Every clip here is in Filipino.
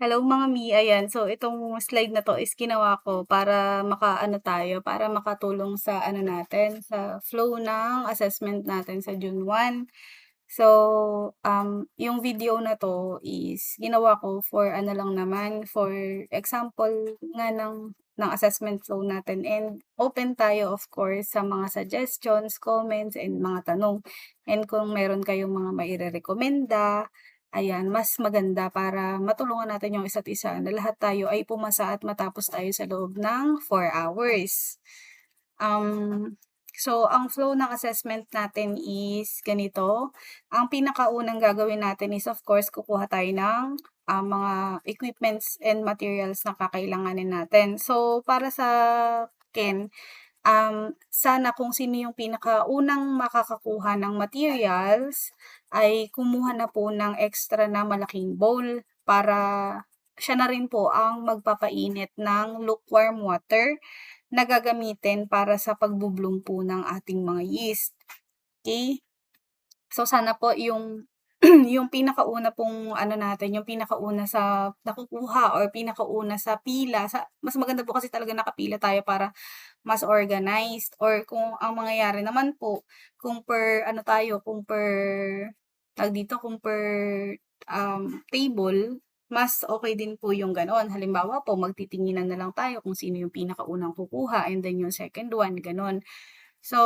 Hello mga Mi, ayan. So itong slide na 'to is ginawa ko para makaano tayo, para makatulong sa ano natin, sa flow ng assessment natin sa June 1. So, yung video na 'to is ginawa ko for ano lang naman, for example nga ng assessment flow natin, and open tayo of course sa mga suggestions, comments, and mga tanong. And kung meron kayong mga mairerekomenda, ayan, mas maganda para matulungan natin yung isa't isa na lahat tayo ay pumasa at matapos tayo sa loob ng 4 hours. So ang flow ng assessment natin is ganito. Ang pinakaunang gagawin natin is of course kukuha tayo ng, mga equipments and materials na kakailanganin natin. So para sa akin, sana kung sino yung pinakaunang makakakuha ng materials ay kumuha na po ng extra na malaking bowl para siya na rin po ang magpapainit ng lukewarm water na gagamitin para sa pagbublong po ng ating mga yeast, okey? So, sana po yung yung pinakauna pong ano natin, yung pinakauna sa nakukuha or pinakauna sa pila, mas maganda po kasi talaga nakapila tayo para mas organized, or kung ang mangyayari naman po, kung per ano tayo, kung per table, mas okay din po yung gano'n. Halimbawa po, magtitinginan na lang tayo kung sino yung pinakaunang kukuha and then yung second one, gano'n. So,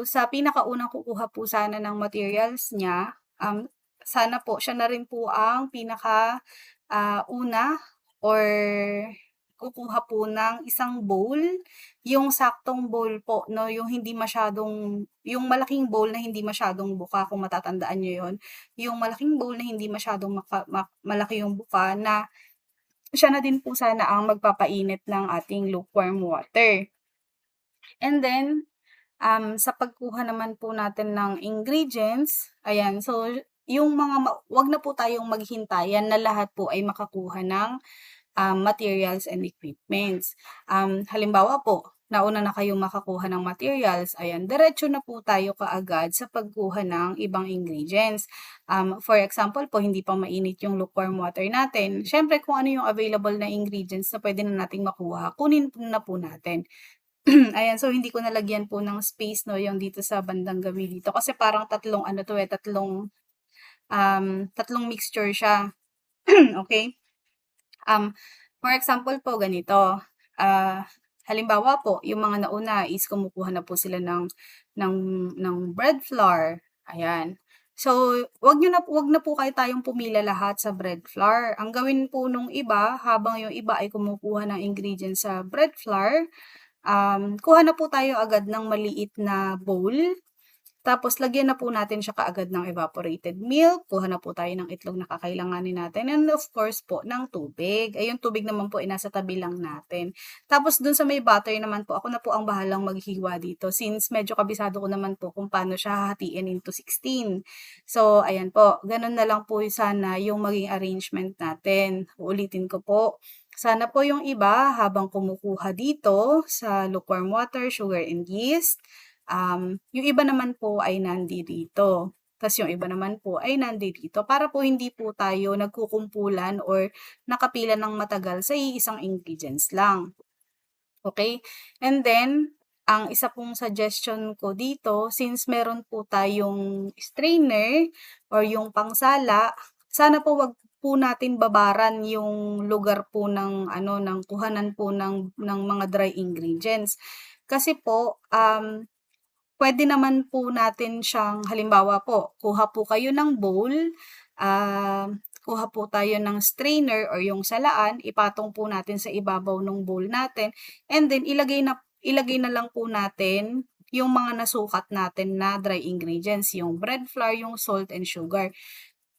sa pinakaunang kukuha po sana ng materials niya, sana po siya na rin po ang una or kukuha po ng isang bowl, yung saktong bowl po 'no, yung malaking bowl na hindi masyadong buka, kung matatandaan niyo yun. Yung malaking bowl na hindi masyadong malaki yung buka, na siya na din po sana ang magpapainit ng ating lukewarm water. And then, sa pagkuha naman po natin ng ingredients, ayan, so yung mga 'wag na po tayong maghintayan na lahat po ay makakuha ng, materials and equipments. Halimbawa po, nauna na kayong makakuha ng materials, ayan, diretso na po tayo kaagad sa pagkuha ng ibang ingredients. For example po, hindi pa mainit yung lukewarm water natin, siyempre kung ano yung available na ingredients na puwede na nating makuha, kunin na po natin. Ayan, so hindi ko nalagyan po ng space 'no, yung dito sa bandang gabi dito kasi parang tatlong ano 'to, tatlong mixture siya, okey? Um, for example po ganito, halimbawa po yung mga nauna is kumukuha na po sila ng bread flour, ayan. So, 'wag na po tayong pumila lahat sa bread flour. Ang gawin po nung iba, habang yung iba ay kumukuha ng ingredients sa bread flour, kuha na po tayo agad ng maliit na bowl, tapos lagyan na po natin siya kaagad ng evaporated milk, kuha na po tayo ng itlog na kakailanganin natin, and of course po ng tubig. Ay yung tubig naman po ay nasa tabi lang natin. Tapos dun sa may butter naman po, ako na po ang bahalang maghiwa dito since medyo kabisado ko naman po kung paano siya hahatiin into 16. So ayan po, ganun na lang po sana yung maging arrangement natin. Uulitin ko po. Sana po yung iba habang kumukuha dito sa lukewarm water, sugar, and yeast, yung iba naman po ay nandirito. Tas yung iba naman po ay nandirito para po hindi po tayo nagkukumpulan or nakapila ng matagal sa iisang ingredients lang, okey? And then, ang isa pong suggestion ko dito, since meron po tayong strainer or yung pangsala, sana po 'wag po natin babaran yung lugar po ng ano, ng kuhanan po ng mga dry ingredients. Kasi po, puwede naman po natin siyang halimbawa po, kuha po kayo ng bowl, kuha po tayo ng strainer or yung salaan, ipatong po natin sa ibabaw ng bowl natin, and then ilagay na lang po natin yung mga nasukat natin na dry ingredients, yung bread flour, yung salt and sugar.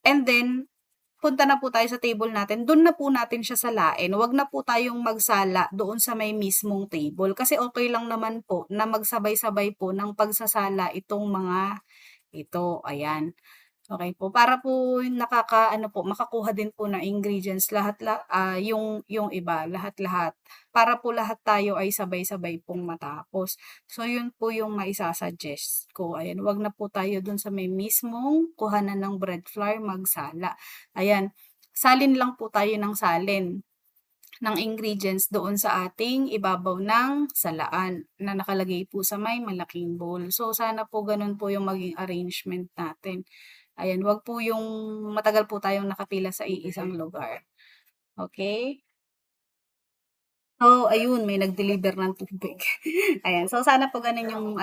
And then punta na po tayo sa table natin, dun na po natin siya salain, wag na po tayong magsala doon sa may mismong table. Kasi okey lang naman po na magsabay-sabay po ng pagsasala itong mga ito, ayan. Okey po, para po nakakaano po, makakuha din po ng ingredients yung iba, lahat-lahat. Para po lahat tayo ay sabay-sabay pong matapos. So yun po yung maisa-suggest ko, ayan, 'wag na po tayo dun sa may mismong kuhanan ng bread flour magsala, ayan. salin lang po tayo ng salin ng ingredients doon sa ating ibabaw ng salaan na nakalagay po sa may malaking bowl. So, sana po gano'n po yung maging arrangement natin. Ayan, 'wag po yung matagal po tayong nakapila sa iisang lugar, okey? So, ayun may nag-deliver ng tubig. Ayan, so sana po gano'n yung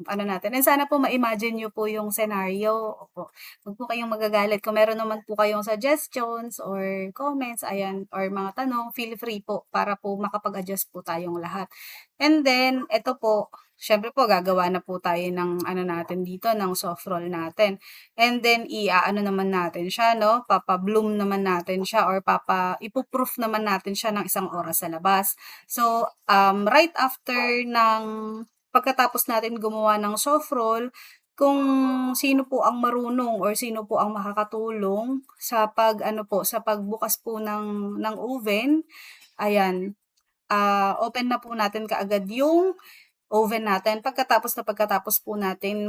ano natin and sana po ma-imagine niyo po yung scenario, opo. Huwag po kayong magagalit kung meron naman po kayong suggestions or comments, ayan, or mga tanong, feel free po para po makapag-adjust po tayong lahat. And then eto po, siyempre po gagawa na po tayo ng ano natin dito, ng soft roll natin. And then i-aano naman natin siya 'no, papa-bloom naman natin siya or ipo-proof naman natin siya ng 1 oras sa labas. So, right after ng pagkatapos natin gumawa ng soft roll, kung sino po ang marunong or sino po ang makakatulong sa pag-ano po, sa pagbukas po ng oven, ayan, open na po natin kaagad yung oven natin pagkatapos po natin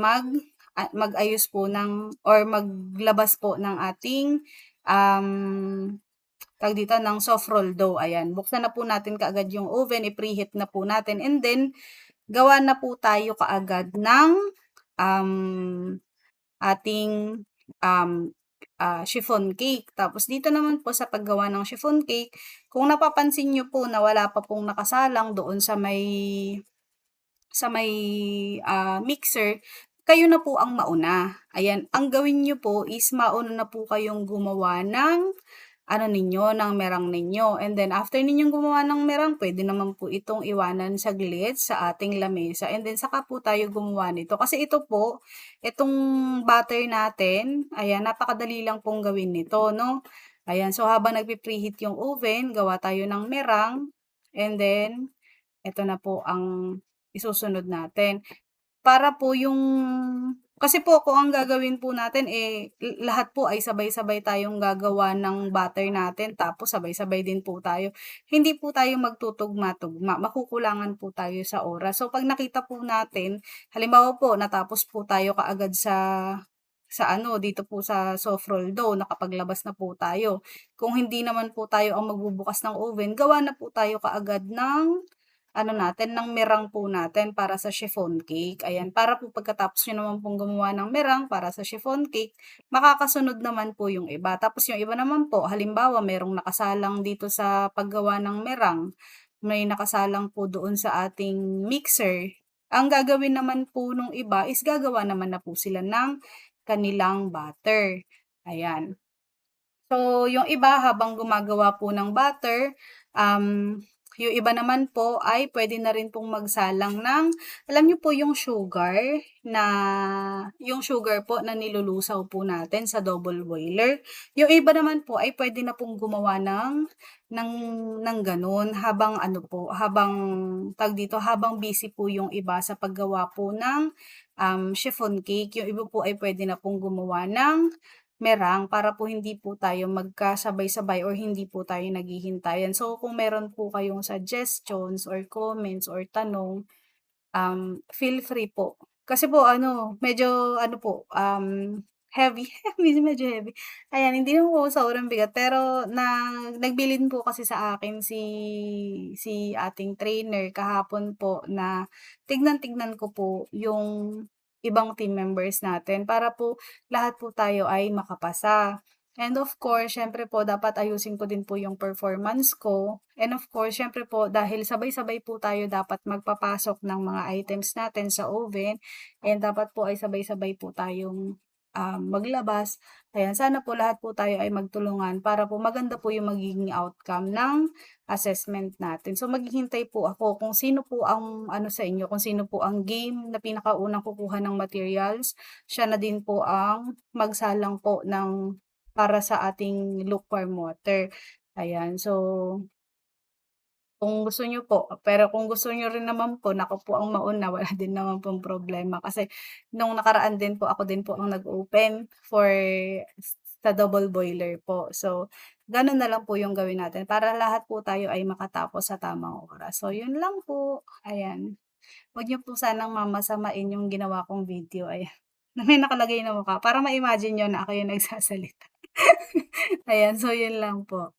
mag-ayos po or maglabas po ng ating, tawag dito, ng soft roll dough, ayan. Buksan na po natin kaagad yung oven, i-preheat na po natin and then gawa na po tayo kaagad ng, um, ating, um, chiffon cake. Tapos dito naman po sa paggawa ng chiffon cake, kung napapansin niyo po na wala pa pong nakasalang doon sa may mixer, kayo na po ang mauna. Ayan, ang gawin niyo po is mauna na po kayong gumawa ng ano ninyo, ng merang ninyo. And then after ninyong gumawa ng merang, pwede naman po itong iwanan saglit sa ating lamesa. And then saka po tayo gumawa nito. Kasi ito po, itong butter natin, ayan, napakadali lang pong gawin nito, no? Ayan, so habang nagpe-preheat yung oven, gawa tayo ng merang. And then, ito na po ang isusunod natin. Para po yung kasi po kung ang gagawin po natin, lahat po ay sabay-sabay tayong gagawa ng batter natin tapos sabay-sabay din po tayo, hindi po tayo magtutugma-tugma, makukulangan po tayo sa oras. So 'pag nakita po natin, halimbawa po natapos po tayo kaagad sa ano, dito po sa soft roll dough, nakapaglabas na po tayo. Kung hindi naman po tayo ang magbubukas ng oven, gawa na po tayo kaagad ng ano natin, ng meringue po natin para sa chiffon cake, ayan. Para po pagkatapos niyo naman pong gumawa ng meringue para sa chiffon cake, makakasunod naman po yung iba. Tapos yung iba naman po, halimbawa merong nakasalang dito sa paggawa ng meringue, may nakasalang po doon sa ating mixer. Ang gagawin naman po nung iba is gagawa naman na po sila ng kanilang butter, ayan. So, yung iba habang gumagawa po ng butter, yung iba naman po ay puwede na rin pong magsalang ng alam niyo po na yung sugar po na nilulusaw po natin sa double boiler. Yung iba naman po ay puwede na pong gumawa ng ng gano'n habang ano po, habang tawag dito, habang busy po yung iba sa paggawa po ng, chiffon cake. Yung iba po ay puwede na pong gumawa ng merang para po hindi po tayo magkasabay-sabay or hindi po tayo naghihintayan. So, kung meron po kayong suggestions or comments or tanong, feel free po. Kasi po ano, medyo ano po, heavy, medyo heavy. Ayan, hindi naman po sobrang bigat pero nagbilin po kasi sa akin si ating trainer kahapon po na tignan-tignan ko po yung ibang team members natin para po lahat po tayo ay makapasa. And of course, siyempre po dapat ayusin ko din po yung performance ko. And of course, siyempre po dahil sabay-sabay po tayo dapat magpapasok ng mga items natin sa oven and dapat po ay sabay-sabay po tayong, maglabas. Ayan, sana po lahat po tayo ay magtulungan para po maganda po yung magiging outcome ng assessment natin. So, maghihintay po ako kung sino po ang ano sa inyo, kung sino po ang game na pinakaunang kukuha ng materials, siya na din po ang magsalang po para sa ating lukewarm water, ayan. So, kung gusto niyo po, pero kung gusto niyo rin naman po na ako po ang mauna, wala din naman pong problema. Kasi nung nakaraan din po, ako din po ang nag-open sa double boiler po. So, gano'n na lang po yung gawin natin para lahat po tayo ay makatapos sa tamang oras. So, yun lang po, ayan. Huwag niyo po sanang mamasamain yung ginawa kong video, ayan, na may nakalagay na mukha para ma-imagine niyo na ako yung nagsasalita. Ayan, so yun lang po.